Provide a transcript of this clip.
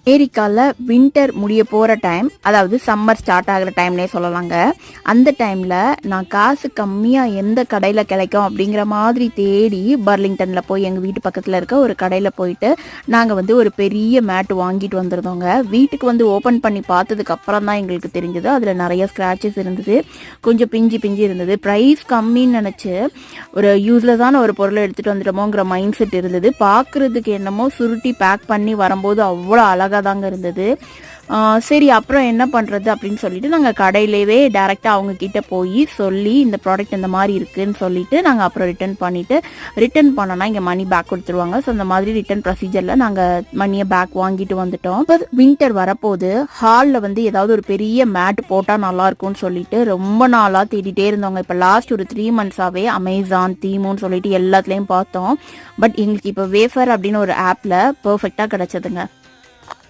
அமெரிக்காவில் வின்டர் முடிய போகிற டைம், அதாவது சம்மர் ஸ்டார்ட் ஆகிற டைம்னே சொல்லலாங்க. அந்த டைமில் நான் காசு கம்மியாக எந்த கடையில் கிடைக்கும் அப்படிங்கிற மாதிரி தேடி பர்லிங்டனில் போய் எங்கள் வீட்டு பக்கத்தில் இருக்க ஒரு கடையில் போயிட்டு நாங்கள் வந்து ஒரு பெரிய மேட்டு வாங்கிட்டு வந்திருந்தோங்க. வீட்டுக்கு வந்து ஓப்பன் பண்ணி பார்த்ததுக்கு அப்புறம் தான் எங்களுக்கு தெரிஞ்சது அதில் நிறைய ஸ்க்ராச்சஸ் இருந்தது, கொஞ்சம் பிஞ்சு பிஞ்சு இருந்தது. ப்ரைஸ் கம்மின்னு நினச்சி ஒரு யூஸ்லெஸ்ஸான ஒரு பொருளை எடுத்துகிட்டு வந்துட்டோமோங்கிற மைண்ட் செட் இருந்தது. பார்க்குறதுக்கு என்னமோ சுருட்டி பேக் பண்ணி வரும்போது அவ்வளோ அழகாக தாங்க இருந்தது. சரி அப்புறம் என்ன பண்ணுறது அப்படின்னு சொல்லிட்டு நாங்கள் கடையிலேயே டேரெக்டாக அவங்கக்கிட்ட போய் சொல்லி இந்த ப்ராடக்ட் இந்த மாதிரி இருக்குதுன்னு சொல்லிவிட்டு நாங்கள் அப்புறம் ரிட்டர்ன் பண்ணோன்னா இங்கே மணி பேக் கொடுத்துருவாங்க. ஸோ அந்த மாதிரி ரிட்டர்ன் ப்ரொசீஜரில் நாங்கள் மணியை பேக் வாங்கிட்டு வந்துட்டோம். இப்போ வின்டர் வரப்போது ஹாலில் வந்து ஏதாவது ஒரு பெரிய மேட் போட்டால் நல்லாயிருக்கும்னு சொல்லிட்டு ரொம்ப நாளாக தேடிட்டே இருந்தவங்க. இப்போ லாஸ்ட் ஒரு 3 months அமேசான், தீமுன்னு சொல்லிட்டு எல்லாத்துலேயும் பார்த்தோம். பட் எங்களுக்கு இப்போ வேஃபர் அப்படின்னு ஒரு ஆப்பில் பர்ஃபெக்டாக கிடச்சதுங்க.